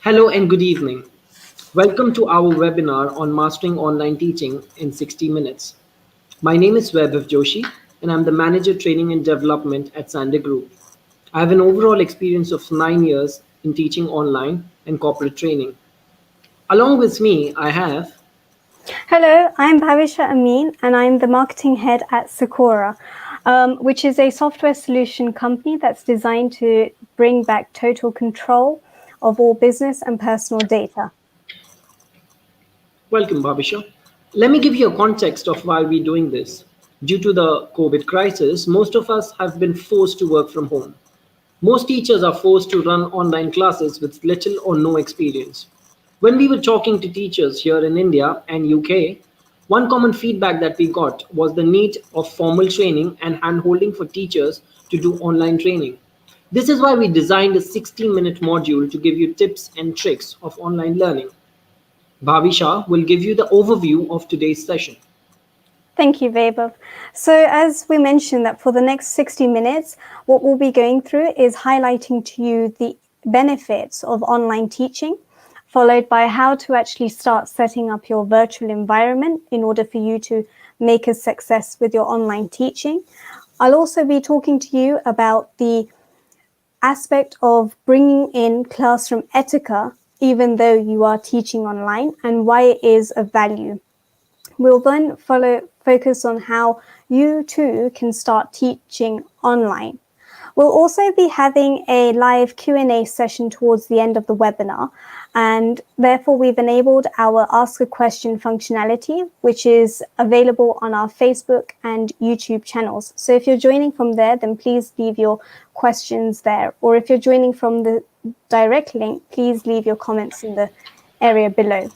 Hello and good evening. Welcome to our webinar on mastering online teaching in 60 minutes. My name is Vaibhav Joshi and I'm the Manager Training and Development at Sander Group. I have an overall experience of 9 years in teaching online and corporate training. Along with me, I have Hello, I'm Bhavisha Amin and I'm the marketing head at Sakura, which is a software solution company that's designed to bring back total control of all business and personal data. Welcome, Bhabisha. Let me give you a context of why we're doing this. Due to the COVID crisis, most of us have been forced to work from home. Most teachers are forced to run online classes with little or no experience. When we were talking to teachers here in India and UK, one common feedback that we got was the need of formal training and handholding for teachers to do online training. This is why we designed a 60-minute module to give you tips and tricks of online learning. Bhavisha will give you the overview of today's session. Thank you, Vaibhav. So as we mentioned that for the next 60 minutes, what we'll be going through is highlighting to you the benefits of online teaching, followed by how to actually start setting up your virtual environment in order for you to make a success with your online teaching. I'll also be talking to you about the aspect of bringing in classroom etiquette, even though you are teaching online, and why it is of value. We'll then focus on how you too can start teaching online. We'll also be having a live Q&A session towards the end of the webinar, and therefore we've enabled our Ask a Question functionality, which is available on our Facebook and YouTube channels. So if you're joining from there, then please leave your questions there. Or if you're joining from the direct link, please leave your comments in the area below.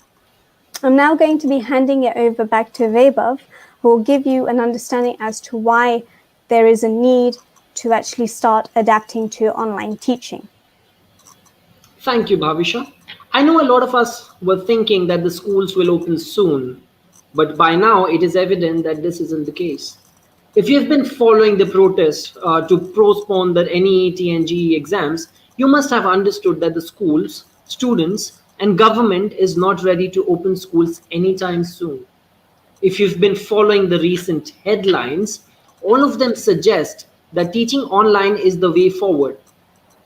I'm now going to be handing it over back to Vaibhav, who will give you an understanding as to why there is a need to actually start adapting to online teaching. Thank you, Bhavisha. I know a lot of us were thinking that the schools will open soon, but by now it is evident that this isn't the case. If you've been following the protests to postpone the NEET and GE exams, you must have understood that the schools, students, and government is not ready to open schools anytime soon. If you've been following the recent headlines, all of them suggest that teaching online is the way forward.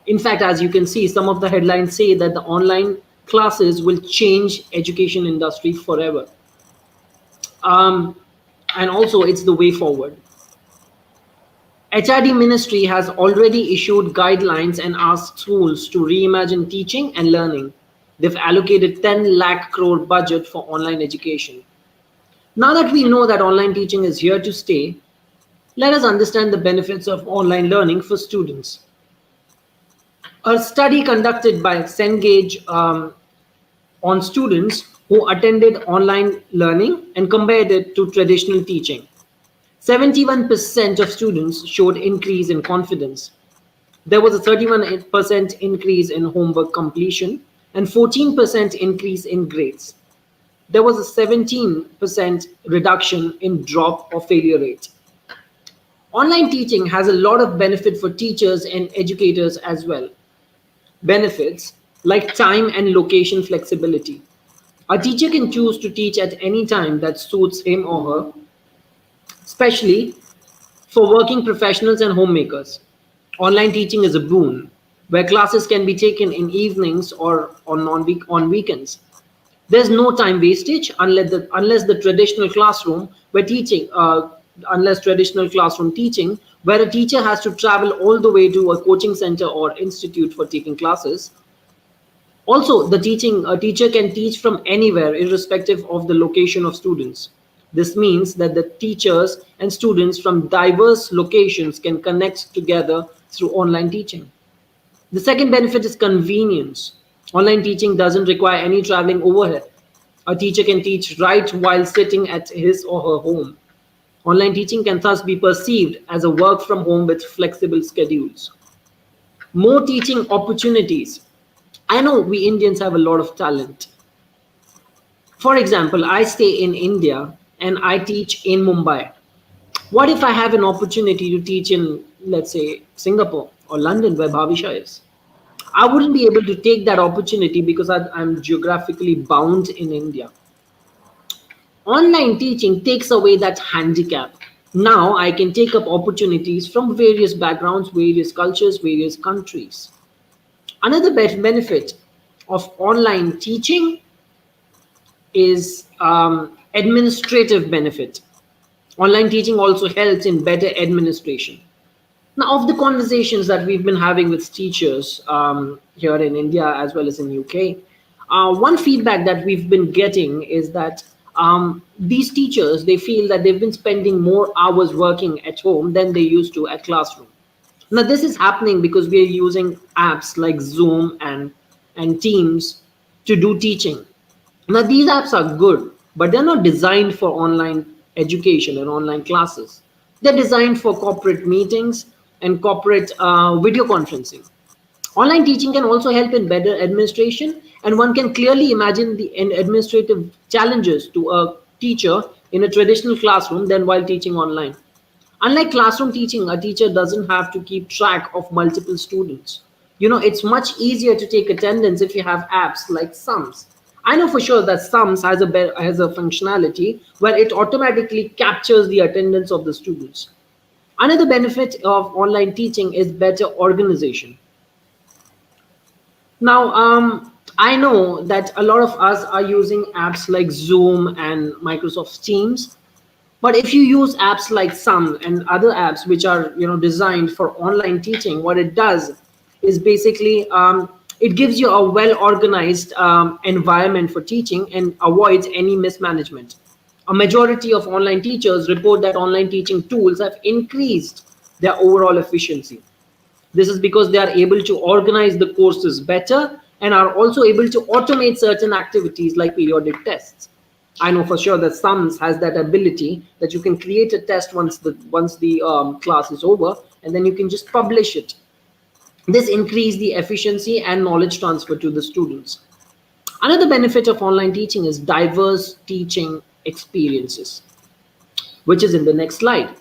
In fact, as you can see, some of the headlines say that the online classes will change education industry forever. Um, and also, it's the way forward. HRD Ministry has already issued guidelines and asked schools to reimagine teaching and learning. They've allocated 10 lakh crore budget for online education. Now that we know that online teaching is here to stay, let us understand the benefits of online learning for students. A study conducted by Cengage on students who attended online learning and compared it to traditional teaching. 71% of students showed increase in confidence. There was a 31% increase in homework completion and 14% increase in grades. There was a 17% reduction in drop or failure rate. Online teaching has a lot of benefit for teachers and educators as well. Benefits like time and location flexibility. A teacher can choose to teach at any time that suits him or her, especially for working professionals and homemakers. Online teaching is a boon where classes can be taken in evenings or on weekends. There's no time wastage unless the traditional classroom where teaching unless traditional classroom teaching where a teacher has to travel all the way to a coaching center or institute for taking classes. Also, a teacher can teach from anywhere irrespective of the location of students. This means that the teachers and students from diverse locations can connect together through online teaching. The second benefit is convenience. Online teaching doesn't require any traveling overhead. A teacher can teach right while sitting at his or her home. Online teaching can thus be perceived as a work from home with flexible schedules. More teaching opportunities. I know we Indians have a lot of talent. For example, I stay in India and I teach in Mumbai. What if I have an opportunity to teach in, let's say, Singapore or London, where Bhavisha is? I wouldn't be able to take that opportunity because I'm geographically bound in India. Online teaching takes away that handicap. Now I can take up opportunities from various backgrounds, various cultures, various countries. Another benefit of online teaching is administrative benefit. Online teaching also helps in better administration. Now, of the conversations that we've been having with teachers here in India as well as in UK, one feedback that we've been getting is that these teachers, they feel that they've been spending more hours working at home than they used to at classroom. Now, this is happening because we are using apps like Zoom and Teams to do teaching. Now, these apps are good, but they're not designed for online education and online classes. They're designed for corporate meetings and corporate video conferencing. Online teaching can also help in better administration, and one can clearly imagine the administrative challenges to a teacher in a traditional classroom than while teaching online. Unlike classroom teaching, a teacher doesn't have to keep track of multiple students. It's much easier to take attendance if you have apps like Sums. I know for sure that Sums has a functionality where it automatically captures the attendance of the students. Another benefit of online teaching is better organization. Now, I know that a lot of us are using apps like Zoom and Microsoft Teams, but if you use apps like Sum and other apps which are designed for online teaching, what it does is basically it gives you a well organized environment for teaching and avoids any mismanagement. A majority of online teachers report that online teaching tools have increased their overall efficiency. This is because they are able to organize the courses better and are also able to automate certain activities like periodic tests. I know for sure that Sums has that ability that you can create a test once the class is over, and then you can just publish it. This increases the efficiency and knowledge transfer to the students. Another benefit of online teaching is diverse teaching experiences, which is in the next slide.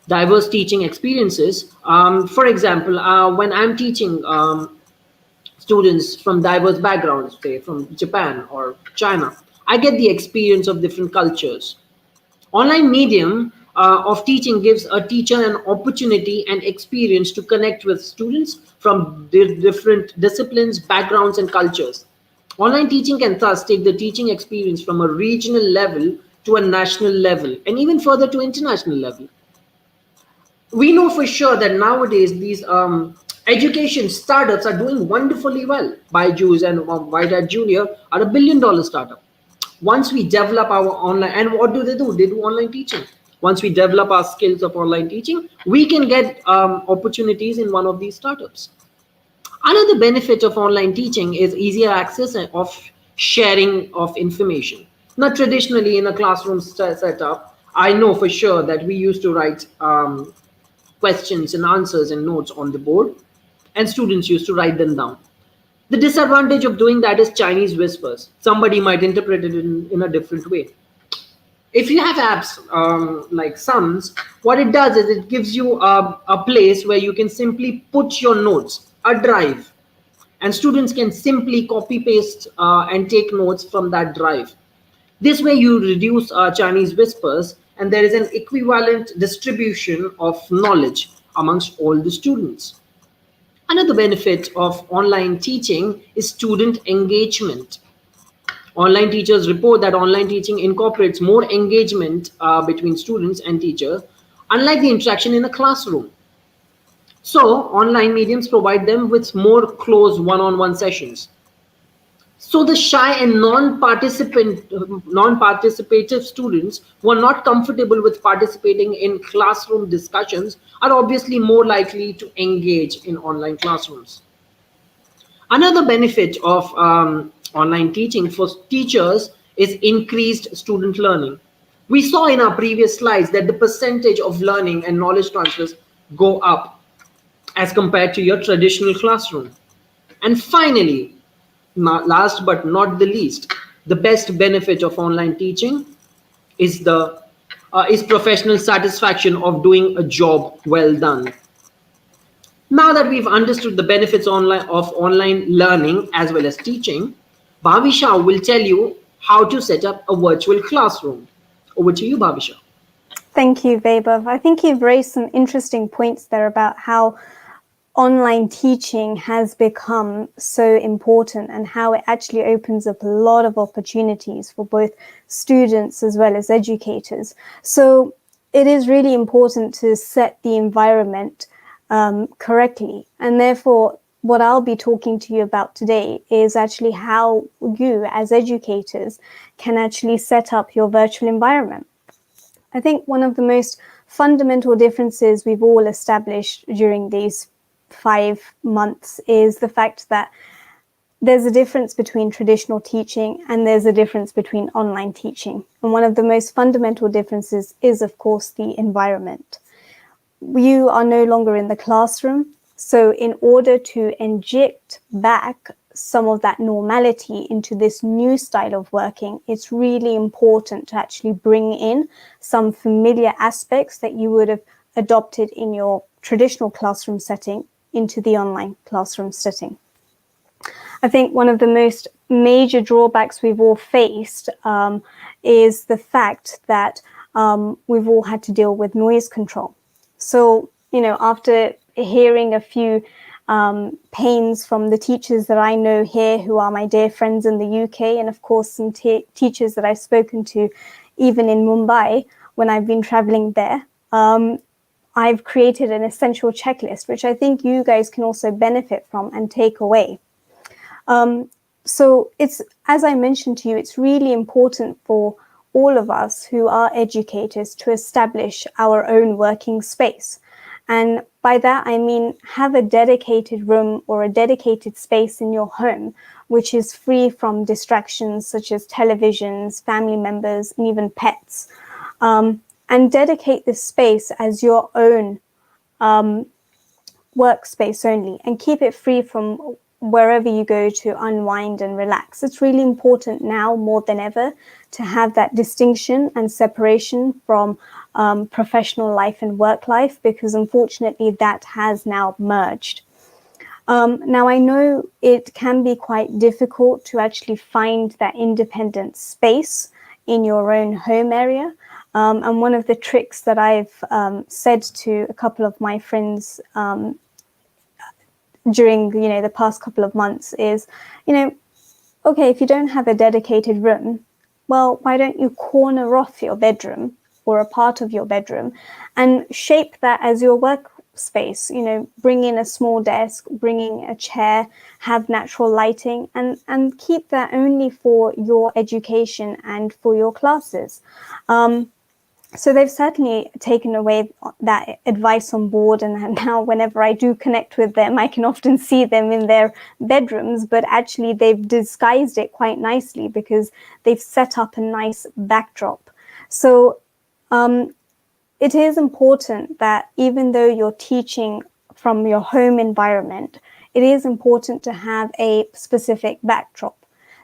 Diverse teaching experiences. For example, when I'm teaching students from diverse backgrounds, say from Japan or China, I get the experience of different cultures. Online medium of teaching gives a teacher an opportunity and experience to connect with students from different disciplines, backgrounds, and cultures. Online teaching can thus take the teaching experience from a regional level to a national level and even further to international level. We know for sure that nowadays these education startups are doing wonderfully well. Byju's and White Hat Junior are $1 billion startup. Once we develop our online, and what do? They do online teaching. Once we develop our skills of online teaching, we can get opportunities in one of these startups. Another benefit of online teaching is easier access of sharing of information. Now, traditionally in a classroom setup, I know for sure that we used to write questions and answers and notes on the board, and students used to write them down. The disadvantage of doing that is Chinese whispers. Somebody might interpret it in a different way. If you have apps like Sums, what it does is it gives you a place where you can simply put your notes, a drive, and students can simply copy paste and take notes from that drive. This way you reduce Chinese whispers, and there is an equivalent distribution of knowledge amongst all the students. Another benefit of online teaching is student engagement. Online teachers report that online teaching incorporates more engagement between students and teachers, unlike the interaction in a classroom. So, online mediums provide them with more close one-on-one sessions. So the shy and non-participative students who are not comfortable with participating in classroom discussions are obviously more likely to engage in online classrooms. Another benefit of online teaching for teachers is increased student learning. We saw in our previous slides that the percentage of learning and knowledge transfers go up as compared to your traditional classroom. And finally, last but not the least, the best benefit of online teaching is the is professional satisfaction of doing a job well done. Now that we've understood the benefits of online learning as well as teaching, Bhavisha will tell you how to set up a virtual classroom. Over to you, Bhavisha. Thank you, Vaibhav. I think you've raised some interesting points there about how online teaching has become so important and how it actually opens up a lot of opportunities for both students as well as educators. So it is really important to set the environment correctly. And therefore, what I'll be talking to you about today is actually how you, as educators, can actually set up your virtual environment. I think one of the most fundamental differences we've all established during these 5 months is the fact that there's a difference between traditional teaching and there's a difference between online teaching. And one of the most fundamental differences is, of course, the environment. You are no longer in the classroom. So in order to inject back some of that normality into this new style of working, it's really important to actually bring in some familiar aspects that you would have adopted in your traditional classroom setting into the online classroom setting. I think one of the most major drawbacks we've all faced is the fact that we've all had to deal with noise control. So, after hearing a few pains from the teachers that I know here who are my dear friends in the UK, and of course some teachers that I've spoken to even in Mumbai when I've been traveling there, I've created an essential checklist, which I think you guys can also benefit from and take away. So it's, as I mentioned to you, it's really important for all of us who are educators to establish our own working space. And by that, I mean, have a dedicated room or a dedicated space in your home, which is free from distractions such as televisions, family members, and even pets. And dedicate this space as your own workspace only, and keep it free from wherever you go to unwind and relax. It's really important now more than ever to have that distinction and separation from professional life and work life, because unfortunately that has now merged. Now, I know it can be quite difficult to actually find that independent space in your own home area. And one of the tricks that I've said to a couple of my friends during the past couple of months is, okay, if you don't have a dedicated room, well, why don't you corner off your bedroom or a part of your bedroom and shape that as your workspace? Bring in a small desk, bring in a chair, have natural lighting, and keep that only for your education and for your classes. So they've certainly taken away that advice on board, and now whenever I do connect with them, I can often see them in their bedrooms, but actually they've disguised it quite nicely because they've set up a nice backdrop. So it is important that even though you're teaching from your home environment, it is important to have a specific backdrop.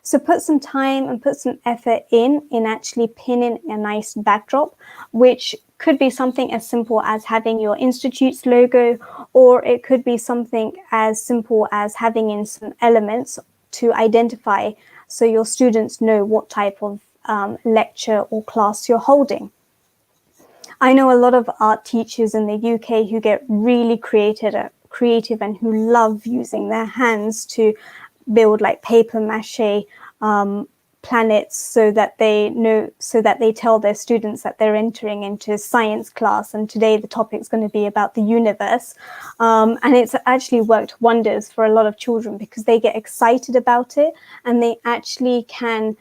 So put some time and put some effort in actually pinning a nice backdrop, which could be something as simple as having your institute's logo, or it could be something as simple as having in some elements to identify so your students know what type of lecture or class you're holding. I know a lot of art teachers in the UK who get really creative and who love using their hands to build like paper mache planets so that they tell their students that they're entering into science class, and today the topic is going to be about the universe, and it's actually worked wonders for a lot of children because they get excited about it and they actually can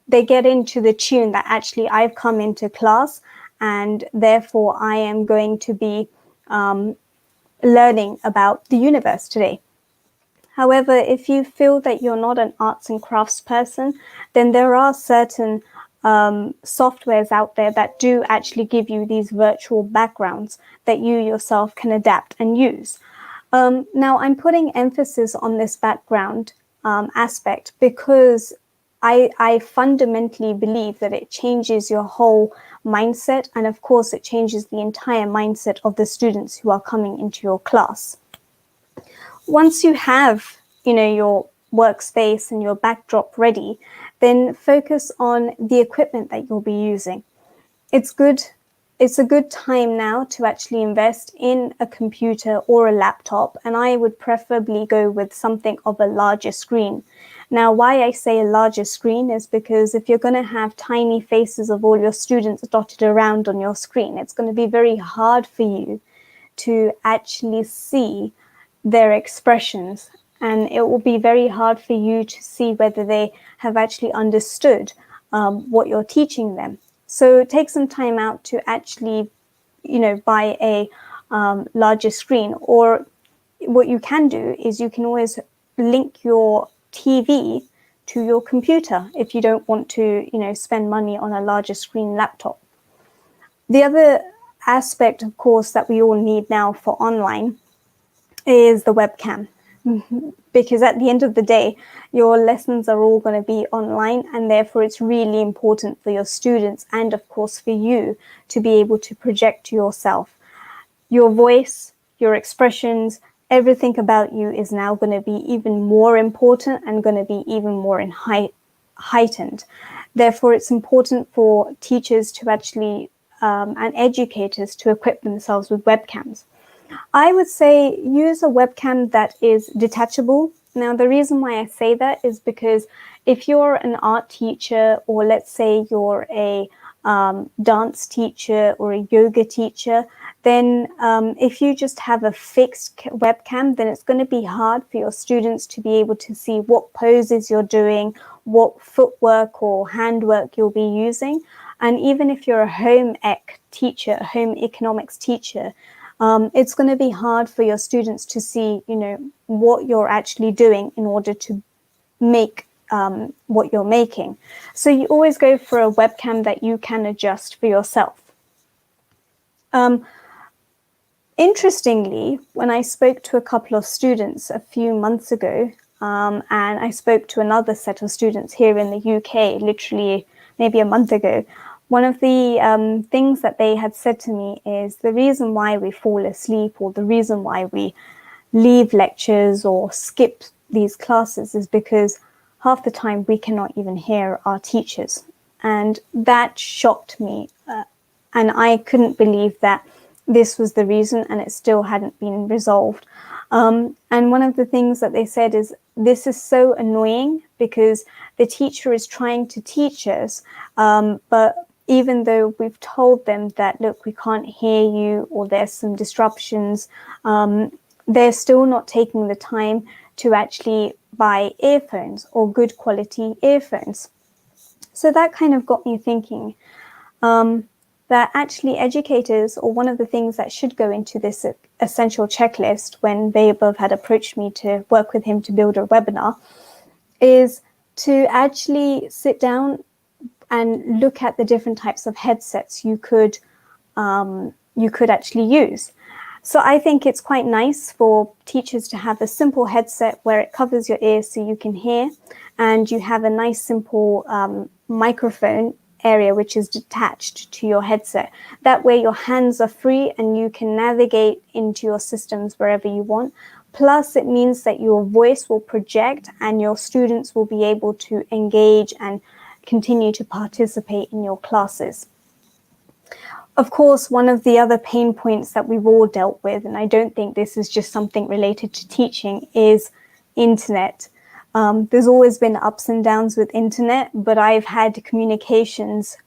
they get into the tune that actually I've come into class and therefore I am going to be learning about the universe today. However, if you feel that you're not an arts and crafts person, then there are certain softwares out there that do actually give you these virtual backgrounds that you yourself can adapt and use. Now, I'm putting emphasis on this background aspect because I fundamentally believe that it changes your whole mindset, and of course it changes the entire mindset of the students who are coming into your class. Once you have, your workspace and your backdrop ready, then focus on the equipment that you'll be using. It's a good time now to actually invest in a computer or a laptop, and I would preferably go with something of a larger screen. Now, why I say a larger screen is because if you're going to have tiny faces of all your students dotted around on your screen, it's going to be very hard for you to actually see their expressions, and it will be very hard for you to see whether they have actually understood what you're teaching them. So take some time out to actually, buy a larger screen. Or what you can do is you can always link your TV to your computer if you don't want to, spend money on a larger screen laptop. The other aspect, of course, that we all need now for online is the webcam. Because at the end of the day, your lessons are all going to be online, and therefore it's really important for your students and, of course, for you to be able to project yourself. Your voice, your expressions, everything about you is now going to be even more important and going to be even more heightened. Therefore, it's important for teachers to actually and educators to equip themselves with webcams. I would say use a webcam that is detachable. Now, the reason why I say that is because if you're an art teacher, or let's say you're a dance teacher or a yoga teacher, then if you just have a fixed webcam, then it's going to be hard for your students to be able to see what poses you're doing, what footwork or handwork you'll be using. And even if you're a home ec teacher, a home economics teacher, it's going to be hard for your students to see, what you're actually doing in order to make what you're making. So you always go for a webcam that you can adjust for yourself. Interestingly, when I spoke to a couple of students a few months ago, and I spoke to another set of students here in the UK, literally maybe a month ago, one of the things that they had said to me is the reason why we fall asleep, or the reason why we leave lectures or skip these classes, is because half the time we cannot even hear our teachers. And that shocked me. And I couldn't believe that this was the reason, and it still hadn't been resolved. And one of the things that they said is, this is so annoying because the teacher is trying to teach us, but even though we've told them that, look, we can't hear you, or there's some disruptions, they're still not taking the time to actually buy earphones, or good quality earphones. So that kind of got me thinking that actually educators, or one of the things that should go into this essential checklist when Vaibhav had approached me to work with him to build a webinar, is to actually sit down and look at the different types of headsets you could actually use. So I think it's quite nice for teachers to have a simple headset where it covers your ears so you can hear, and you have a nice simple microphone area which is detached to your headset. That way your hands are free and you can navigate into your systems wherever you want. Plus, it means that your voice will project and your students will be able to engage and continue to participate in your classes. Of course, one of the other pain points that we've all dealt with, and I don't think this is just something related to teaching, is internet. There's always been ups and downs with internet, but I've had communications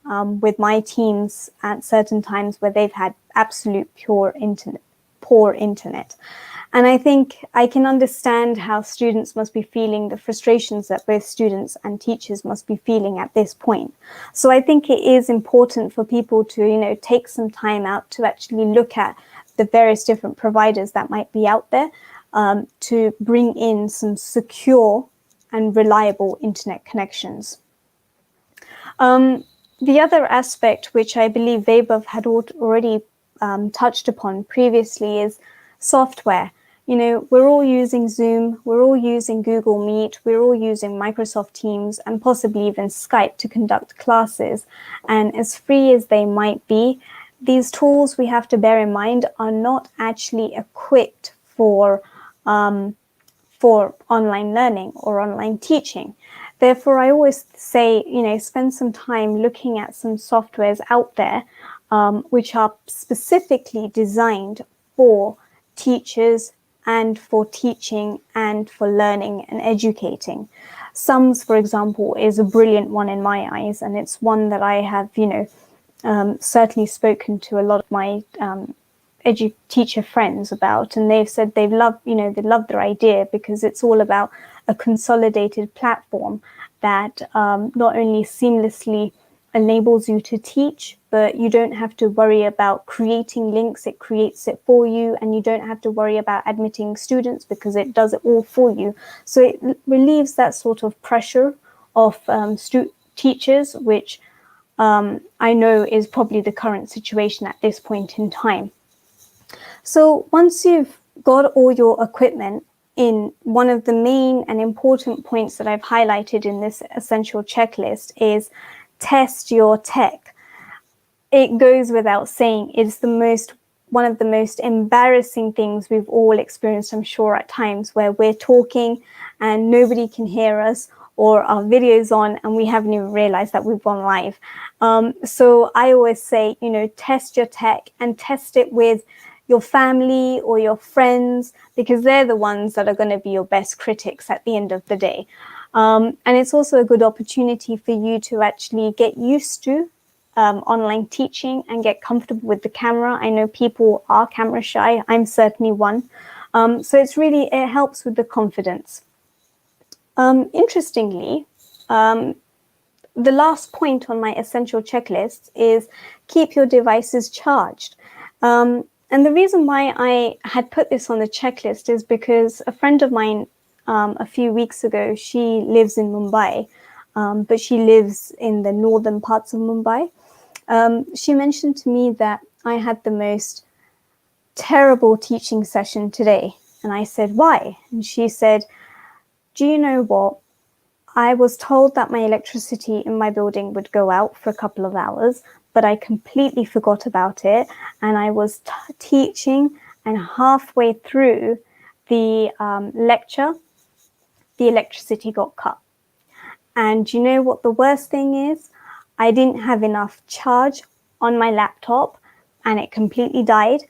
with my teams at certain times where they've had absolute poor internet. And I think I can understand how students must be feeling, the frustrations that both students and teachers must be feeling at this point. So I think it is important for people to, take some time out to actually look at the various different providers that might be out there, to bring in some secure and reliable internet connections. The other aspect, which I believe Vaibhav had already touched upon previously, is software. You know, we're all using Zoom, we're all using Google Meet, we're all using Microsoft Teams and possibly even Skype to conduct classes. And as free as they might be, these tools, we have to bear in mind, are not actually equipped for online learning or online teaching. Therefore, I always say, you know, spend some time looking at some softwares out there which are specifically designed for teachers and for teaching and for learning and educating. Sums, for example, is a brilliant one in my eyes, and it's one that I have, you know, certainly spoken to a lot of my teacher friends about, and they've said they love their idea because it's all about a consolidated platform that not only seamlessly enables you to teach, but you don't have to worry about creating links. It creates it for you, and you don't have to worry about admitting students because it does it all for you. So it relieves that sort of pressure of teachers, which I know is probably the current situation at this point in time. So once you've got all your equipment in, one of the main and important points that I've highlighted in this essential checklist is test your tech. It goes without saying, it's one of the most embarrassing things we've all experienced, I'm sure, at times where we're talking and nobody can hear us, or our video's on and we haven't even realized that we've gone live. So I always say, you know, test your tech and test it with your family or your friends, because they're the ones that are going to be your best critics at the end of the day. And it's also a good opportunity for you to actually get used to online teaching and get comfortable with the camera. I know people are camera shy. I'm certainly one. So it helps with the confidence. Interestingly, the last point on my essential checklist is keep your devices charged. And the reason why I had put this on the checklist is because a friend of mine a few weeks ago, she lives in Mumbai, but she lives in the northern parts of Mumbai. She mentioned to me that I had the most terrible teaching session today. And I said, why? And she said, do you know what? I was told that my electricity in my building would go out for a couple of hours, but I completely forgot about it. And I was teaching, and halfway through the lecture, the electricity got cut. And you know what the worst thing is? I didn't have enough charge on my laptop, and it completely died.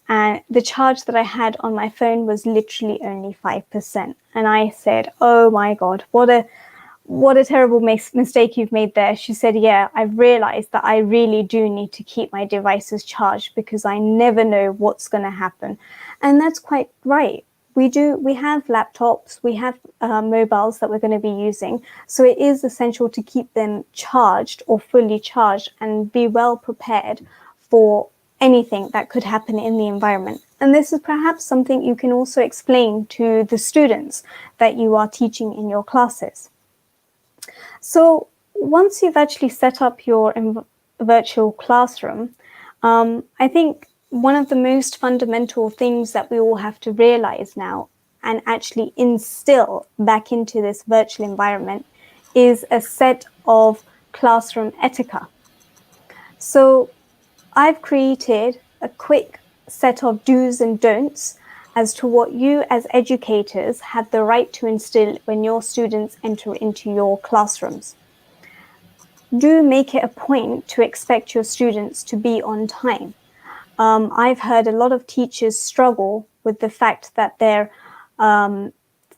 And the charge that I had on my phone was literally only 5%. And I said, oh my God, what a terrible mistake you've made there. She said, yeah, I've realized that I really do need to keep my devices charged because I never know what's going to happen. And that's quite right. We have laptops, we have mobiles that we're going to be using. So it is essential to keep them charged or fully charged and be well prepared for anything that could happen in the environment. And this is perhaps something you can also explain to the students that you are teaching in your classes. So once you've actually set up your virtual classroom, I think one of the most fundamental things that we all have to realize now and actually instill back into this virtual environment is a set of classroom etiquette. So I've created a quick set of do's and don'ts as to what you as educators have the right to instill when your students enter into your classrooms. Do make it a point to expect your students to be on time. I've heard a lot of teachers struggle with the fact that their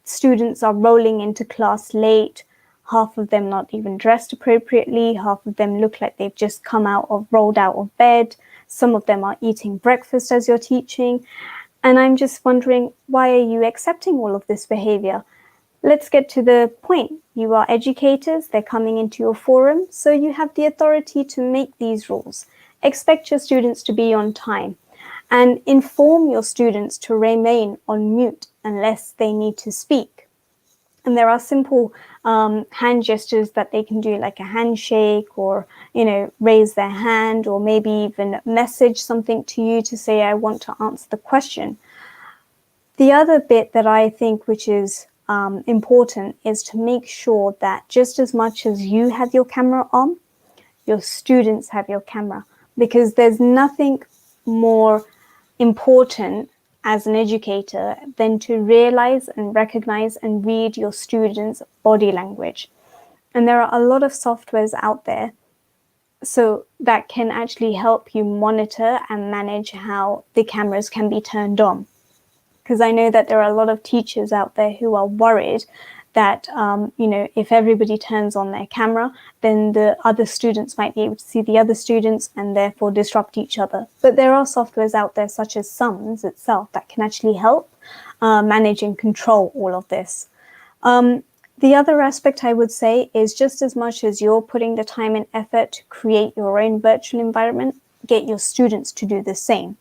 students are rolling into class late, half of them not even dressed appropriately, half of them look like they've just rolled out of bed, some of them are eating breakfast as you're teaching. And I'm just wondering, why are you accepting all of this behavior? Let's get to the point. You are educators, they're coming into your forum, so you have the authority to make these rules. Expect your students to be on time and inform your students to remain on mute unless they need to speak. And there are simple hand gestures that they can do, like a handshake or, raise their hand, or maybe even message something to you to say, I want to answer the question. The other bit that I think which is important is to make sure that just as much as you have your camera on, your students have your camera, because there's nothing more important as an educator than to realize and recognize and read your students' body language. And there are a lot of softwares out there so that can actually help you monitor and manage how the cameras can be turned on. Because I know that there are a lot of teachers out there who are worried that, if everybody turns on their camera, then the other students might be able to see the other students and therefore disrupt each other. But there are softwares out there, such as Sums itself, that can actually help manage and control all of this. The other aspect I would say is just as much as you're putting the time and effort to create your own virtual environment, get your students to do the same.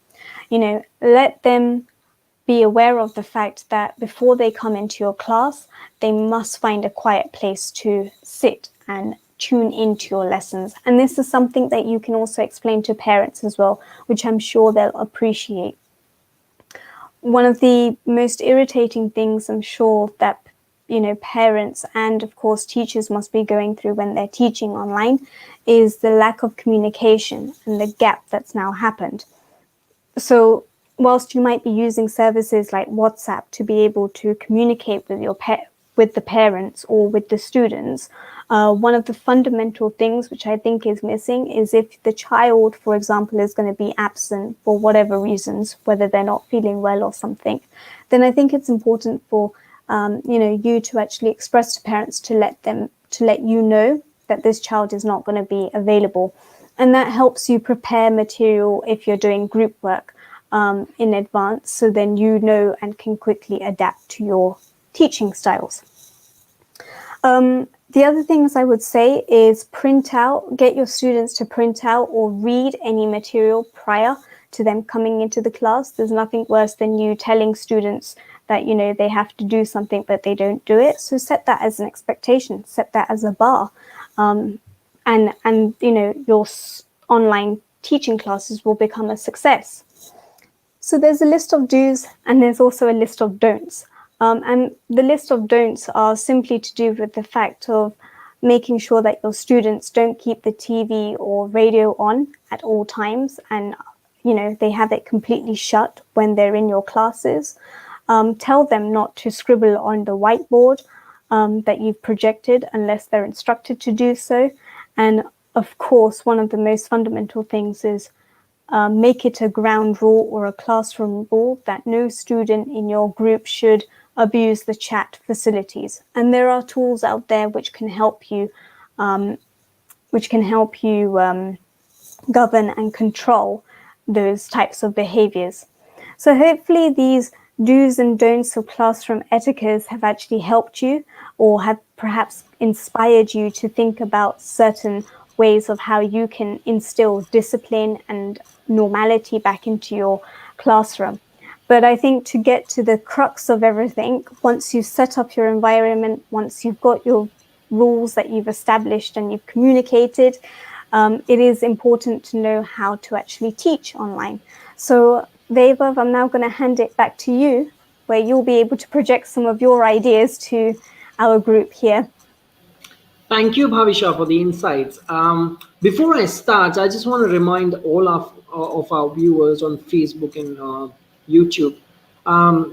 Let them be aware of the fact that before they come into your class, they must find a quiet place to sit and tune into your lessons. And this is something that you can also explain to parents as well, which I'm sure they'll appreciate. One of the most irritating things I'm sure that parents and of course teachers must be going through when they're teaching online is the lack of communication and the gap that's now happened. So whilst you might be using services like WhatsApp to be able to communicate with with the parents or with the students, one of the fundamental things which I think is missing is if the child, for example, is going to be absent for whatever reasons, whether they're not feeling well or something, then I think it's important for you to actually express to parents to let you know that this child is not going to be available. And that helps you prepare material if you're doing group work in advance, so then you know and can quickly adapt to your teaching styles. The other things I would say is get your students to print out or read any material prior to them coming into the class. There's nothing worse than you telling students that they have to do something but they don't do it. So set that as an expectation, set that as a bar, and your online teaching classes will become a success. So there's a list of do's and there's also a list of don'ts. And the list of don'ts are simply to do with the fact of making sure that your students don't keep the TV or radio on at all times, and they have it completely shut when they're in your classes. Tell them not to scribble on the whiteboard that you've projected unless they're instructed to do so. And of course, one of the most fundamental things is make it a ground rule or a classroom rule that no student in your group should abuse the chat facilities. And there are tools out there which can help you govern and control those types of behaviors. So hopefully these do's and don'ts of classroom etiquette have actually helped you or have perhaps inspired you to think about certain ways of how you can instill discipline and normality back into your classroom. But I think to get to the crux of everything, once you've set up your environment, once you've got your rules that you've established and you've communicated, it is important to know how to actually teach online. So Vaibhav, I'm now going to hand it back to you, where you'll be able to project some of your ideas to our group here. Thank you, Bhavisha, for the insights. Before I start, I just want to remind all of our viewers on Facebook and YouTube.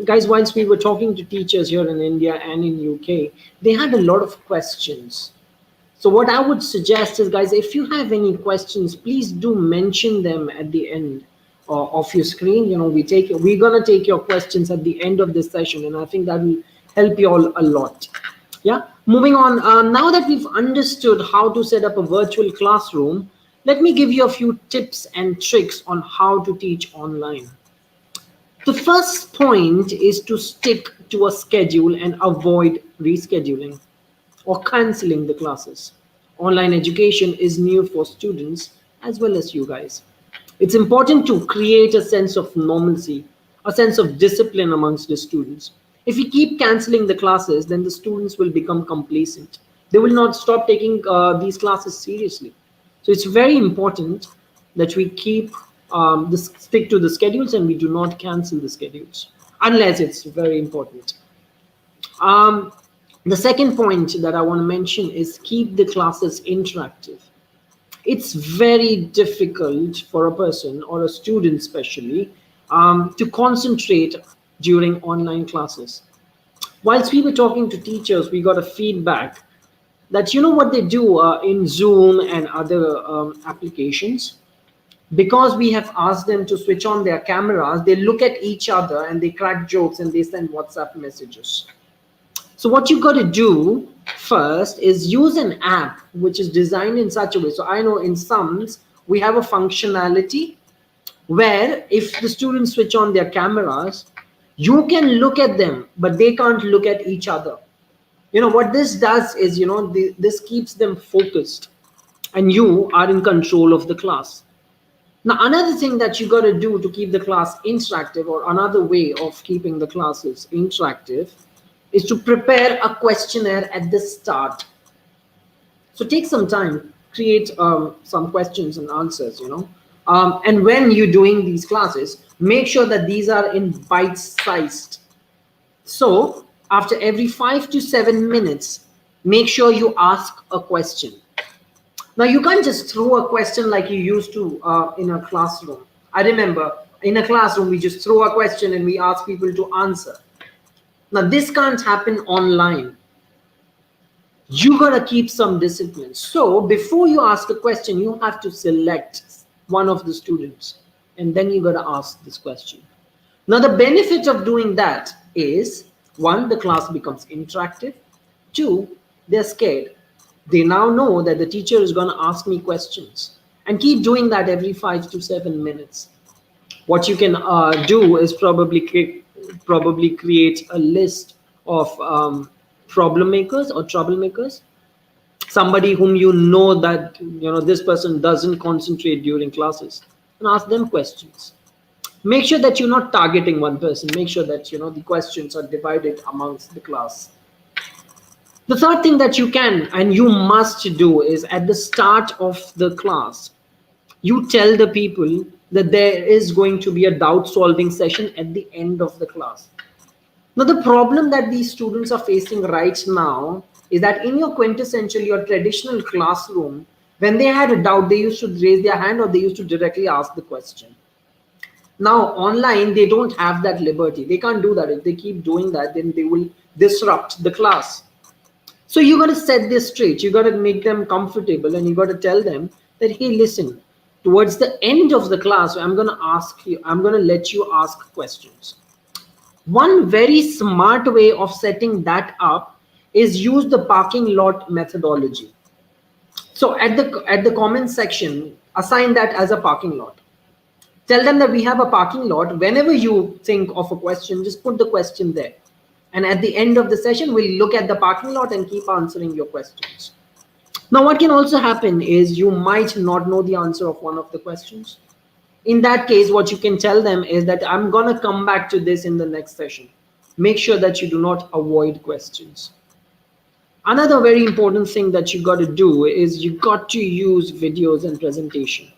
Guys, whilst we were talking to teachers here in India and in UK, they had a lot of questions. So what I would suggest is, guys, if you have any questions, please do mention them at the end of your screen. We're gonna take your questions at the end of this session, and I think that will help you all a lot. Yeah, moving on. Now that we've understood how to set up a virtual classroom, let me give you a few tips and tricks on how to teach online. The first point is to stick to a schedule and avoid rescheduling or canceling the classes. Online education is new for students as well as you guys. It's important to create a sense of normalcy, a sense of discipline amongst the students. If we keep canceling the classes, then the students will become complacent. They will not stop taking these classes seriously. So it's very important that we stick to the schedules and we do not cancel the schedules. unless it's very important. Um, the second point that I want to mention is keep the classes interactive. It's very difficult for a person or a student especially to concentrate during online classes. Whilst we were talking to teachers, we got a feedback that you know what they do in Zoom and other applications, because we have asked them to switch on their cameras, they look at each other and they crack jokes and they send WhatsApp messages. So what you got to do first is use an app which is designed in such a way. So I know in SUMS we have a functionality where if the students switch on their cameras, you can look at them, but they can't look at each other. You know what this does is, this keeps them focused and you are in control of the class. Now, another thing that you got to do to keep the class interactive, or another way of keeping the classes interactive, is to prepare a questionnaire at the start. So take some time, create some questions and answers, and when you're doing these classes, make sure that these are in bite-sized. So after every 5 to 7 minutes, make sure you ask a question. Now you can't just throw a question like you used to in a classroom. I remember in a classroom, we just throw a question and we ask people to answer. Now this can't happen online. You gotta keep some discipline. So before you ask a question, you have to select one of the students and then you gotta ask this question. Now the benefit of doing that is, one, the class becomes interactive. Two, they're scared. They now know that the teacher is gonna ask me questions, and keep doing that every 5 to 7 minutes. What you can do is probably create a list of problem makers or troublemakers, somebody whom you know that this person doesn't concentrate during classes, and ask them questions. Make sure that you're not targeting one person. Make sure that the questions are divided amongst the class. The third thing that you can and you must do is, at the start of the class, you tell the people that there is going to be a doubt solving session at the end of the class. Now, the problem that these students are facing right now is that in your quintessential, your traditional classroom, when they had a doubt, they used to raise their hand or they used to directly ask the question. Now, online, they don't have that liberty. They can't do that. If they keep doing that, then they will disrupt the class. So you got to set this straight. You got to make them comfortable, and you got to tell them that, hey, listen, towards the end of the class, I'm going to let you ask questions. One very smart way of setting that up is use the parking lot methodology. So at the comment section, assign that as a parking lot. Tell them that we have a parking lot. Whenever you think of a question, just put the question there. And at the end of the session, we'll look at the parking lot and keep answering your questions. Now, what can also happen is you might not know the answer of one of the questions. In that case, what you can tell them is that I'm going to come back to this in the next session. Make sure that you do not avoid questions. Another very important thing that you got to do is you got to use videos and presentation.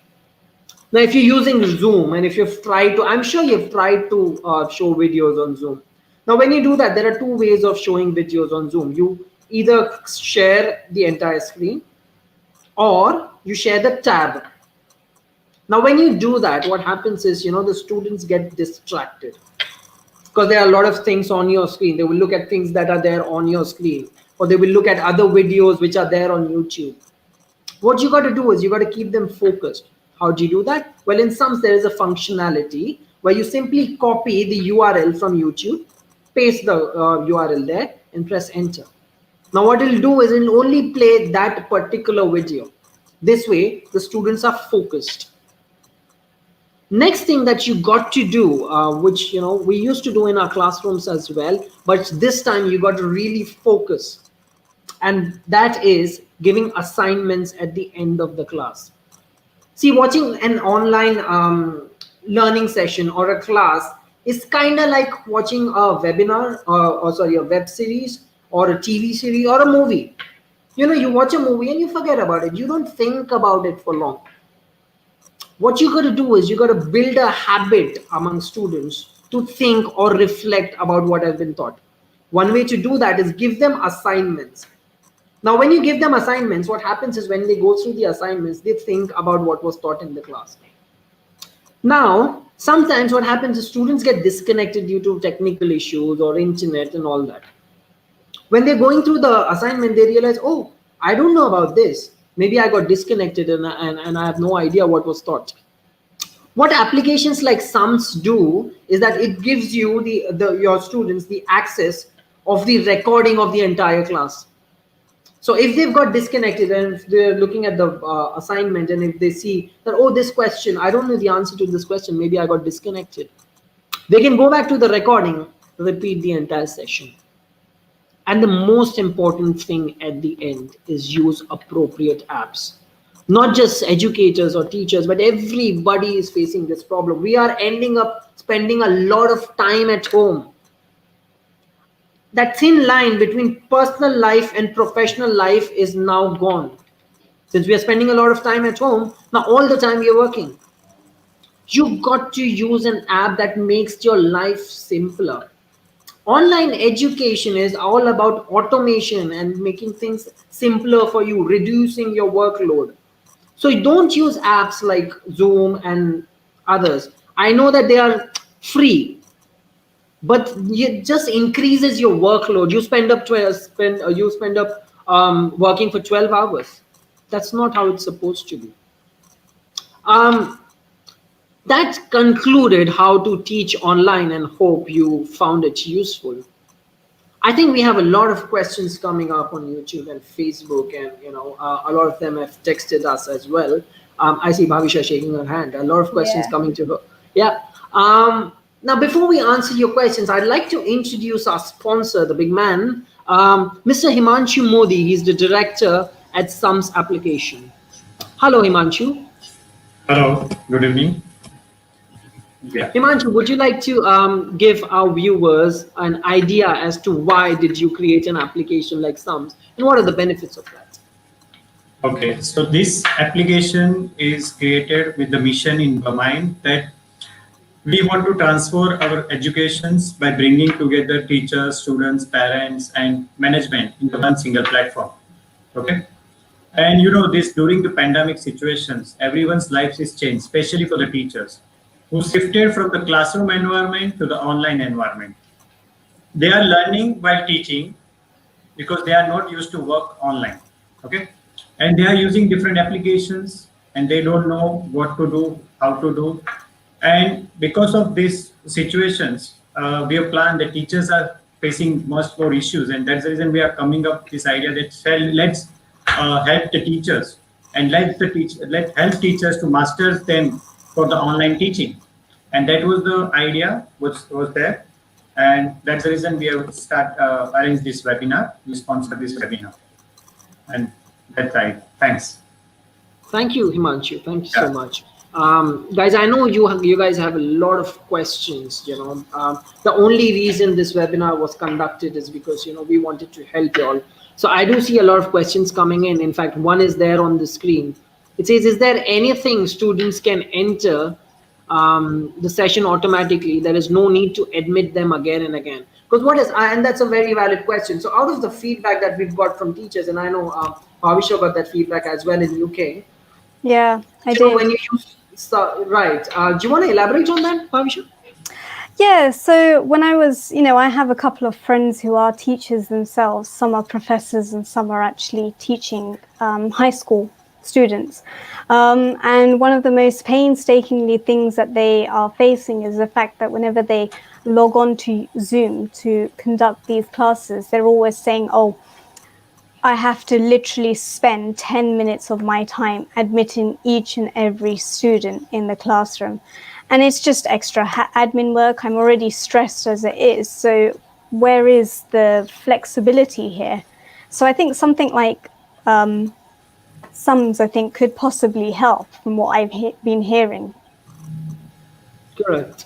Now, if you're using Zoom and if you've tried to, I'm sure you've tried to show videos on Zoom. Now, when you do that, there are two ways of showing videos on Zoom. You either share the entire screen or you share the tab. Now, when you do that, what happens is, the students get distracted because there are a lot of things on your screen. They will look at things that are there on your screen, or they will look at other videos which are there on YouTube. What you got to do is you got to keep them focused. How do you do that? Well, in SUMS, there is a functionality where you simply copy the URL from YouTube, paste the URL there, and press enter. Now, what it'll do is it'll only play that particular video. This way, the students are focused. Next thing that you got to do, which we used to do in our classrooms as well, but this time you got to really focus, and that is giving assignments at the end of the class. See, watching an online learning session or a class is kind of like watching a webinar a web series or a TV series or a movie. You watch a movie and you forget about it. You don't think about it for long. What you got to do is you got to build a habit among students to think or reflect about what has been taught. One way to do that is give them assignments. Now, when you give them assignments, what happens is when they go through the assignments, they think about what was taught in the class. Now, sometimes what happens is students get disconnected due to technical issues or internet and all that. When they're going through the assignment, they realize, oh, I don't know about this. Maybe I got disconnected and I have no idea what was taught. What applications like sums do is that it gives you your students the access of the recording of the entire class. So if they've got disconnected and if they're looking at the assignment and if they see that, oh, this question, I don't know the answer to this question, maybe I got disconnected, they can go back to the recording, repeat the entire session. And the most important thing at the end is use appropriate apps. Not just educators or teachers, but everybody is facing this problem. We are ending up spending a lot of time at home. That thin line between personal life and professional life is now gone. Since we are spending a lot of time at home, now all the time we are working. You've got to use an app that makes your life simpler. Online education is all about automation and making things simpler for you, reducing your workload. So you don't use apps like Zoom and others. I know that they are free, but it just increases your workload. You spend up working for 12 hours. That's not how it's supposed to be. That concluded how to teach online, and hope you found it useful. I think we have a lot of questions coming up on YouTube and Facebook, and a lot of them have texted us as well. I see Bhavisha shaking her hand. A lot of questions coming to her. Yeah. Now, before we answer your questions, I'd like to introduce our sponsor, the big man, Mr. Himanshu Modi. He's the director at Sums Application. Hello, Himanshu. Hello. Good evening. Yeah. Himanshu, would you like to give our viewers an idea as to why did you create an application like Sums and what are the benefits of that? Okay, so this application is created with the mission in mind that we want to transfer our educations by bringing together teachers, students, parents, and management into one single platform. Okay, and this during the pandemic situations, everyone's lives is changed, especially for the teachers who shifted from the classroom environment to the online environment. They are learning while teaching because they are not used to work online. Okay, and they are using different applications and they don't know what to do, how to do. And because of these situations, we have planned that teachers are facing much more issues, and that's the reason we are coming up with this idea that let's help the teachers and let help teachers to master them for the online teaching. And that was the idea which was there, and that's the reason we have arranged this webinar. We sponsor this webinar, and that's right. Thanks. Thank you, Himanshu. Thank you so much. Guys, I know you guys have a lot of questions. The only reason this webinar was conducted is because we wanted to help you all. So I do see a lot of questions coming in. In fact, one is there on the screen. It says, is there anything students can enter the session automatically? There is no need to admit them again and again. Because and that's a very valid question. So out of the feedback that we've got from teachers, and I know Bhavisha got that feedback as well in UK. Yeah, I do. When you use right, do you want to elaborate on that, Bhavisha? Yeah, so when I was, I have a couple of friends who are teachers themselves. Some are professors and some are actually teaching high school students. And one of the most painstakingly things that they are facing is the fact that whenever they log on to Zoom to conduct these classes, they're always saying, oh, I have to literally spend 10 minutes of my time admitting each and every student in the classroom. And it's just extra admin work. I'm already stressed as it is. So where is the flexibility here? So I think something like Sums, I think, could possibly help from what I've been hearing. Correct.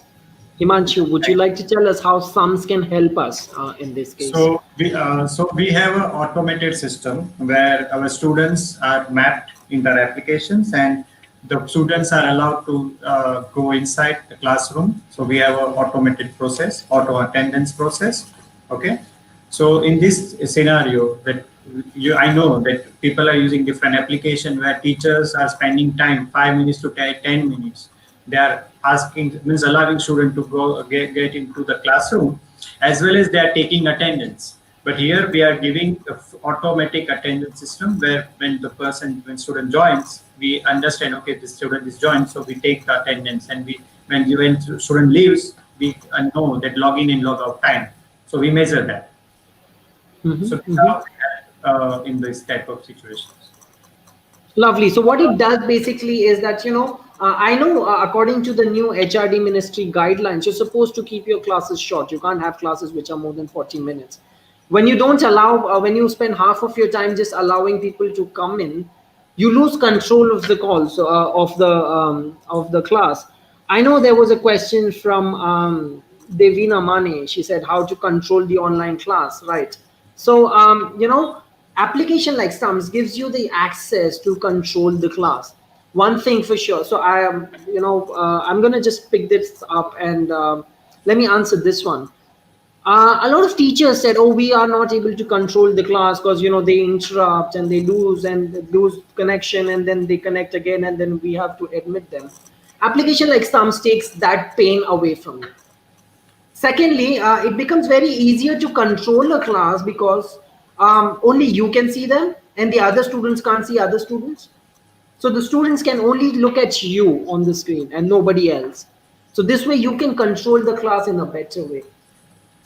Himanshu, would you like to tell us how Sums can help us in this case? So we have an automated system where our students are mapped in their applications, and the students are allowed to go inside the classroom. So we have an automated process, auto attendance process. Okay. So in this scenario, that I know that people are using different application where teachers are spending time 5 minutes to 10 minutes. They are asking, means allowing student to go get into the classroom, as well as they are taking attendance. But here we are giving the automatic attendance system where when student joins, we understand, okay, this student is joined, so we take the attendance, and when student leaves, we know that login and log out time. So we measure that. So that's how we have, in this type of situations. Lovely. So what it does basically is that, I know according to the new HRD ministry guidelines, you're supposed to keep your classes short. You can't have classes which are more than 40 minutes. When you don't allow, when you spend half of your time just allowing people to come in, you lose control of the calls of the class. I know there was a question from Devina Mane. She said how to control the online class, right? So application like Sums gives you the access to control the class. One thing for sure. So I am, I'm gonna just pick this up and let me answer this one. A lot of teachers said, "Oh, we are not able to control the class because they interrupt and they lose connection, and then they connect again, and then we have to admit them." Application like Sums takes that pain away from you. Secondly, it becomes very easier to control a class because only you can see them, and the other students can't see other students. So the students can only look at you on the screen and nobody else. So this way you can control the class in a better way,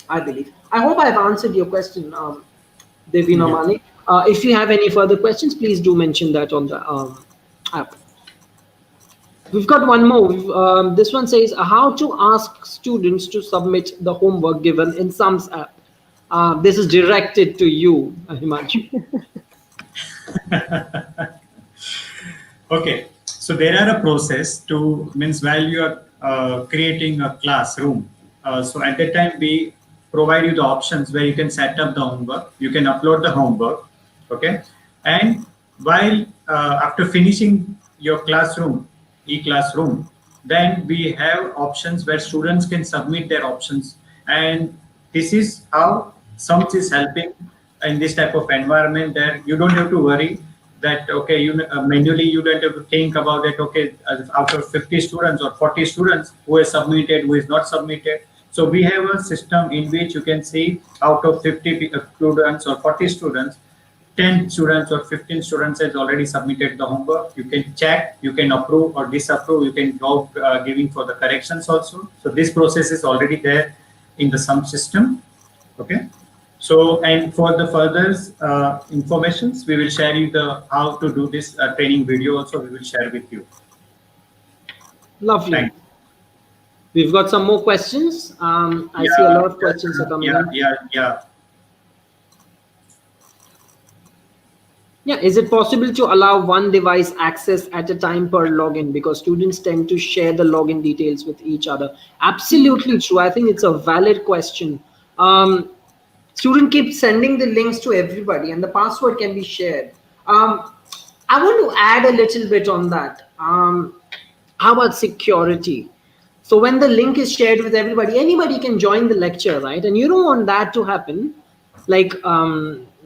I believe. I hope I've answered your question, Devina Yeah. Mane. If you have any further questions, please do mention that on the app. We've got one more. This one says how to ask students to submit the homework given in Sums app. This is directed to you, Himanshu. Okay, so there are a process to, means while you are creating a classroom. So at that time we provide you the options where you can set up the homework, you can upload the homework, okay, and while after finishing your classroom, e-classroom, then we have options where students can submit their options, and this is how SUMS is helping in this type of environment, that you don't have to worry that, okay, manually you don't have to think about it, okay, out of 50 students or 40 students, who has submitted, who is not submitted. So we have a system in which you can see out of 50 students or 40 students, 10 students or 15 students has already submitted the homework. You can check, you can approve or disapprove, you can go giving for the corrections also. So this process is already there in the SUMS system. Okay. So, and for the further informations, we will share you the how to do this training video also, we will share with you. Lovely. Thank you. We've got some more questions. I see a Yeah, lot of questions are coming in. yeah. Yeah, is it possible to allow one device access at a time per login, because students tend to share the login details with each other? Absolutely true. I think it's a valid question. Student keeps sending the links to everybody and the password can be shared. I want to add a little bit on that. How about security? So when the link is shared with everybody, anybody can join the lecture, right? And you don't want that to happen. Like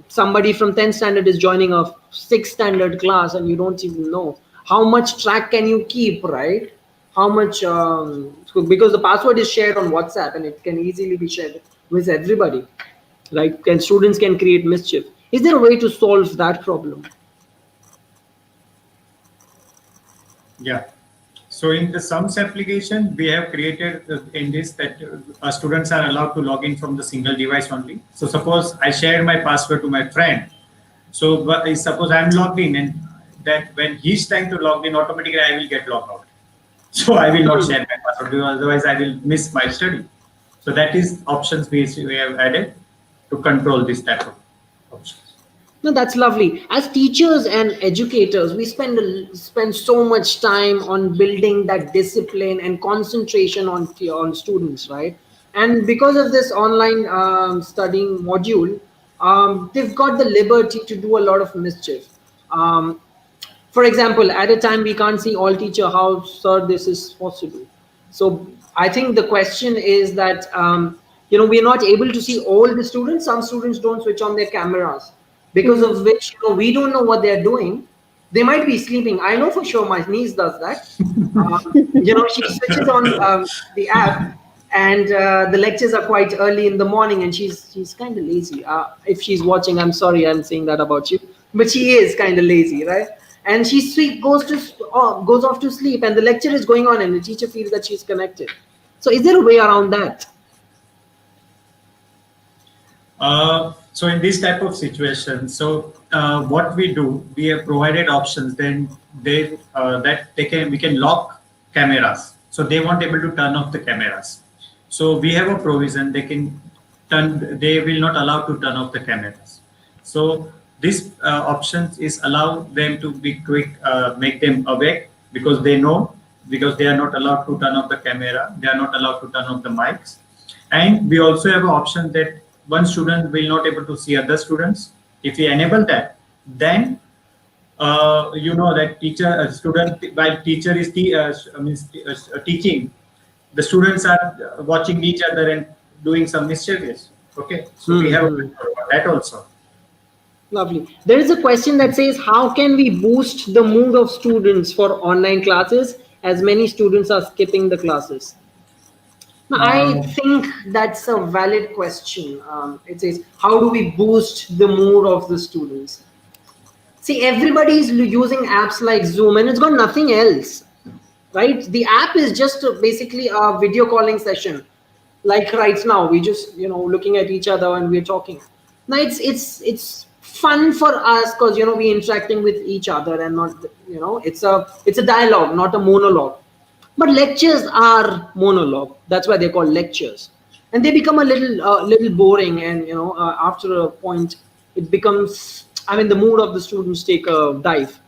somebody from 10th standard is joining a 6th standard class and you don't even know. How much track can you keep, right? How much, because the password is shared on WhatsApp and it can easily be shared with everybody, right? And students can create mischief. Is there a way to solve that problem? Yeah. So in the SUMS application, we have created in this that students are allowed to log in from the single device only. So suppose I share my password to my friend. So suppose I'm logged in, and that when he's trying to log in, automatically I will get logged out. So I will not share my password, because otherwise I will miss my study. So that is options we have added to control this type of options. No, that's lovely. As teachers and educators, we spend so much time on building that discipline and concentration on students, right? And because of this online studying module, they've got the liberty to do a lot of mischief. Um, For example, at a time we can't see all teacher, how, sir, this is possible? So I think the question is that, we're not able to see all the students. Some students don't switch on their cameras, because Mm. of which, we don't know what they're doing. They might be sleeping. I know for sure my niece does that. She switches on the app, and the lectures are quite early in the morning, and she's kind of lazy. If she's watching, I'm sorry, I'm saying that about you, but she is kind of lazy, right? And she goes off to sleep, and the lecture is going on, and the teacher feels that she's connected. So, is there a way around that? So in this type of situation, what we do, we have provided options. Then we can lock cameras, so they won't able to turn off the cameras. So we have a provision, they will not allow to turn off the cameras. So this option is allow them to be quick, make them awake, because they know, because they are not allowed to turn off the camera, they are not allowed to turn off the mics. And we also have an option that one student will not able to see other students. If we enable that, then that student, while teacher is teaching, the students are watching each other and doing some mischievous. Okay, so we have that also. Lovely. There is a question that says, how can we boost the mood of students for online classes, as many students are skipping the classes? Now, I think that's a valid question. It says, how do we boost the mood of the students? See, everybody is using apps like Zoom, and it's got nothing else, right? The app is just basically a video calling session. Like right now, we just looking at each other and we're talking. Now it's fun for us because we're interacting with each other, and not it's a dialogue, not a monologue. But lectures are monologue. That's why they're called lectures, and they become a little boring. And after a point, it becomes. I mean, the mood of the students take a dive.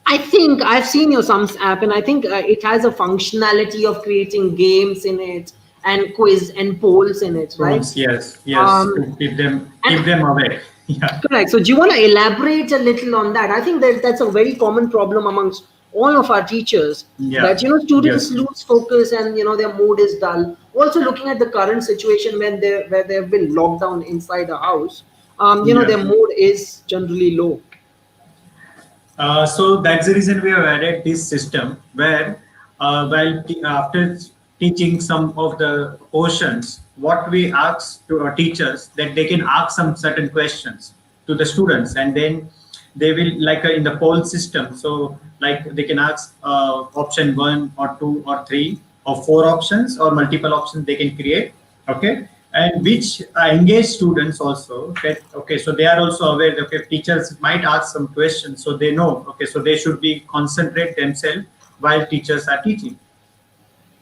I think I've seen your Sums app, and I think it has a functionality of creating games in it, and quiz and polls in it, right? Yes, Um, to keep them and awake. Yeah. Correct. So, do you want to elaborate a little on that? I think that's a very common problem amongst all of our teachers. Yeah. That students Yes. lose focus, and their mood is dull. Also, looking at the current situation when they've been locked down inside a house, Yeah. their mood is generally low. So that's the reason we have added this system where, after teaching some of the portions, what we ask to our teachers, that they can ask some certain questions to the students, and then they will, like in the poll system. So like they can ask option 1 or 2 or 3 or 4 options, or multiple options they can create. Okay. And which engage students also, that okay, so they are also aware that okay, teachers might ask some questions, so they know, okay, so they should be concentrate themselves while teachers are teaching.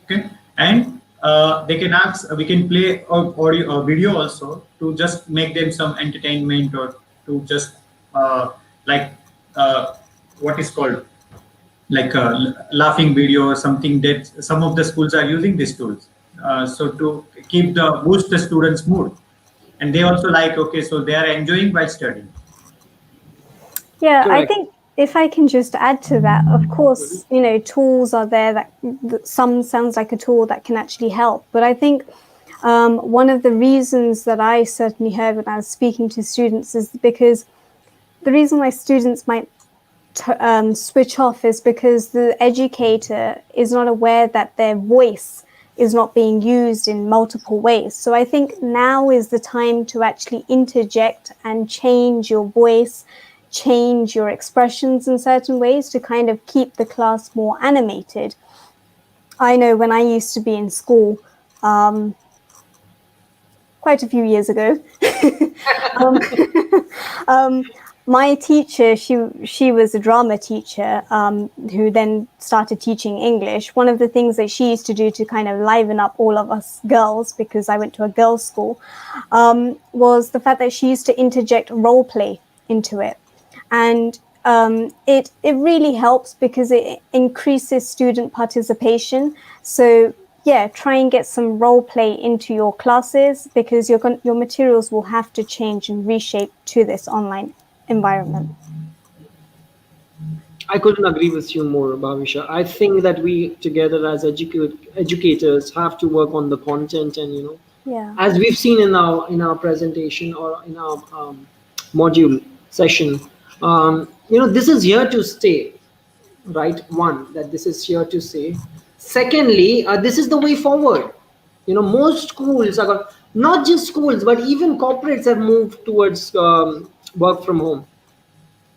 Okay. And they can ask, we can play audio or video also, to just make them some entertainment, or to just like what is called like a laughing video or something, that some of the schools are using these tools. So to boost the students' mood, and they also like, okay, so they are enjoying while studying. Yeah, I Correct. think if I can just add to that, of course, tools are there that some sounds like a tool that can actually help. But I think one of the reasons that I certainly heard when I was speaking to students is because the reason why students might switch off is because the educator is not aware that their voice is not being used in multiple ways. So I think now is the time to actually interject and change your voice, change your expressions in certain ways to kind of keep the class more animated. I know when I used to be in school, quite a few years ago, my teacher, she was a drama teacher who then started teaching English. One of the things that she used to do to kind of liven up all of us girls, because I went to a girls' school, was the fact that she used to interject role play into it. And it really helps because it increases student participation. So yeah, try and get some role play into your classes, because your materials will have to change and reshape to this online environment. I couldn't agree with you more, Bhavisha. I think that we together as educators have to work on the content, and Yeah. as we've seen in our presentation or in our module session, this is here to stay, right? One, that this is here to stay. Secondly, this is the way forward. Most schools are not just schools, but even corporates have moved towards work from home.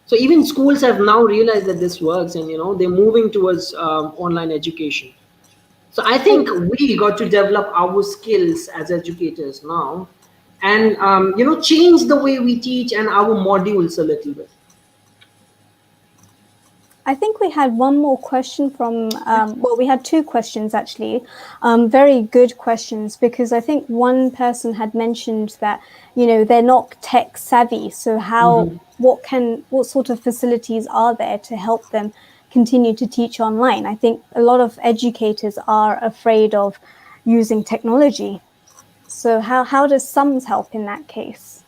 So even schools have now realized that this works, and they're moving towards online education. So I think we got to develop our skills as educators now, and change the way we teach and our modules a little bit. I think we had one more question from, well, we had two questions actually, very good questions, because I think one person had mentioned that, they're not tech savvy. So what sort of facilities are there to help them continue to teach online? I think a lot of educators are afraid of using technology. So how does SUMS help in that case?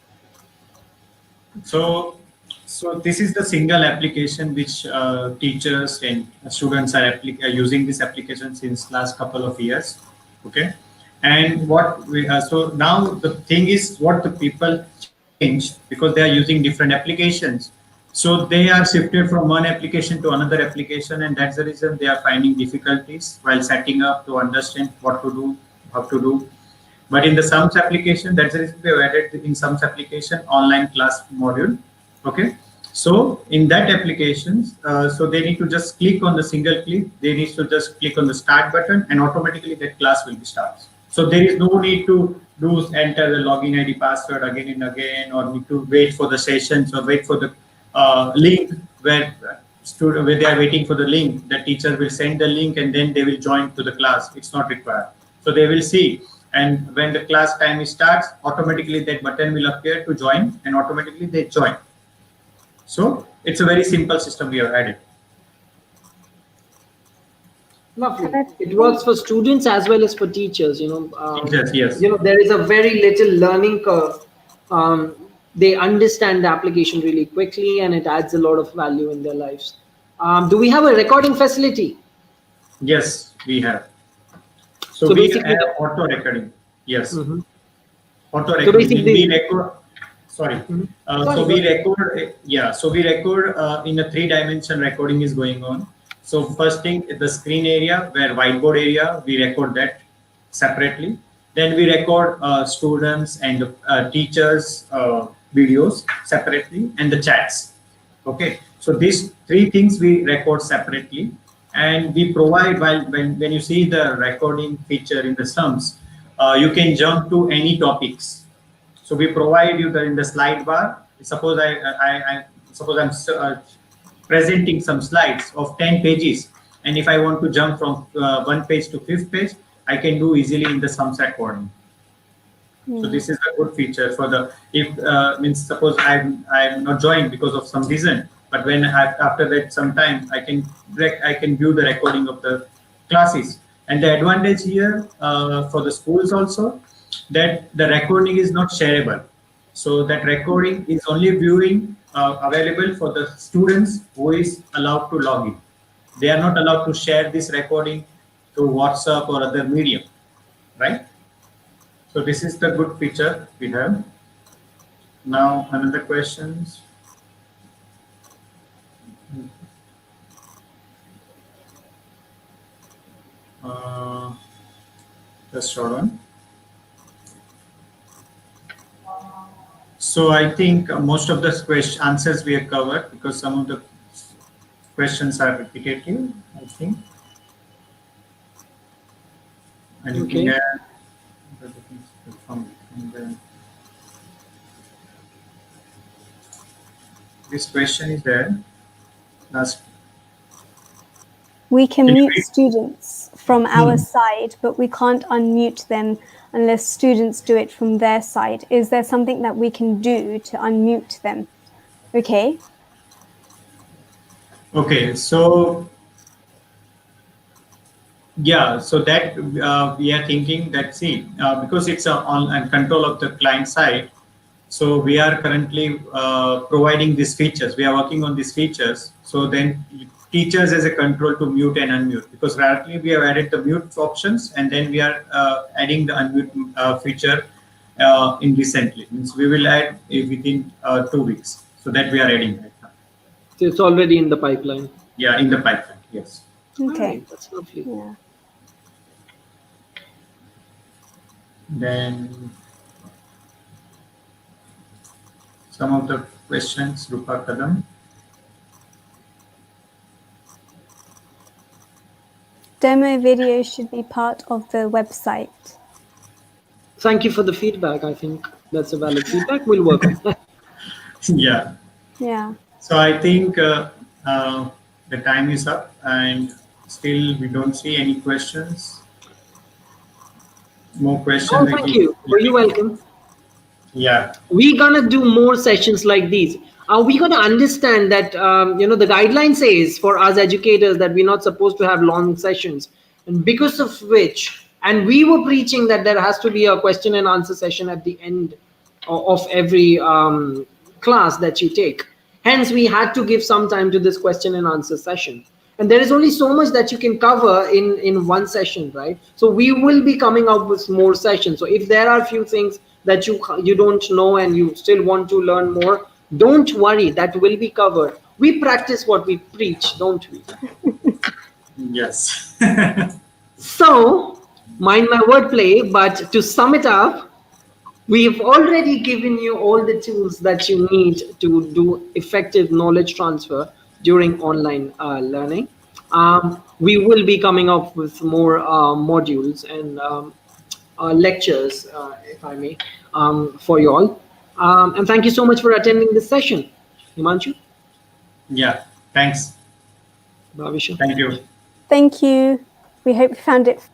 So this is the single application which teachers and students are using this application since last couple of years. Okay, and what we so now the thing is what the people change because they are using different applications. So they are shifted from one application to another application, and that's the reason they are finding difficulties while setting up to understand what to do, how to do. But in the SUMS application, that's the reason we have added in SUMS application online class module. Okay. So in that applications, so they need to just click on the single click. They need to just click on the start button, and automatically that class will be started. So there is no need to enter the login ID password again and again, or need to wait for the sessions or wait for the link where where they are waiting for the link. The teacher will send the link and then they will join to the class. It's not required. So they will see, and when the class time starts, automatically that button will appear to join, and automatically they join. So it's a very simple system we have added. Lovely. It works for students as well as for teachers. Teachers, yes. There is a very little learning curve. They understand the application really quickly, and it adds a lot of value in their lives. Do we have a recording facility? Yes, we have. So we have auto recording. Yes. Auto recording. So we record. Sorry. So we record. Yeah. So we record in a 3-dimension recording is going on. So first thing, the screen area where whiteboard area, we record that separately. Then we record students and teachers videos separately, and the chats. Okay. So these 3 things we record separately. And we provide, when you see the recording feature in the SUMS, you can jump to any topics. So we provide you in the slide bar. Suppose I'm presenting some slides of 10 pages, and if I want to jump from 1 page to 5th page, I can do easily in the SUMS recording. So this is a good feature for the means suppose I'm not joined because of some reason. But when after that some time I can view the recording of the classes. And the advantage here for the schools also, that the recording is not shareable. So that recording is only viewing available for the students who is allowed to log in. They are not allowed to share this recording through WhatsApp or other medium, right? So this is the good feature we have. Now another questions. Just hold on. So I think most of the answers we have covered, because some of the questions are repetitive, I think. And okay. This question is there. Last. We can mute students from our side, but we can't unmute them unless students do it from their side. Is there something that we can do to unmute them? Okay. Okay, so yeah, so that we are thinking that, because it's on control of the client side, so we are currently providing these features. We are working on these features. So then teachers as a control to mute and unmute, because currently we have added the mute options and then we are adding the unmute feature in recently. Means we will add within 2 weeks. So that we are adding right now. So it's already in the pipeline. Yeah, in the pipeline. Yes. Okay. Alright, that's lovely. Yeah. Then some of the questions, Rupa Kadam. Demo video should be part of the website. Thank you for the feedback. I think that's a valid feedback. We'll work on that. Yeah. Yeah. So I think the time is up and still we don't see any questions. More questions. Oh, thank you. You're welcome. Yeah. We're gonna do more sessions like these. We're gonna understand that the guideline says for us educators that we're not supposed to have long sessions, and because of which, and we were preaching that there has to be a question and answer session at the end of every class that you take. Hence, we had to give some time to this question and answer session. And there is only so much that you can cover in one session, right? So we will be coming up with more sessions. So if there are a few things that you don't know and you still want to learn more, don't worry, that will be covered. We practice what we preach, don't we? Yes. So, mind my wordplay, but to sum it up, we've already given you all the tools that you need to do effective knowledge transfer during online learning. We will be coming up with more modules and lectures, if I may, for you all. And thank you so much for attending this session. Himanshu? Yeah. Thanks. Bhavisha? Thank you. Thank you. We hope you found it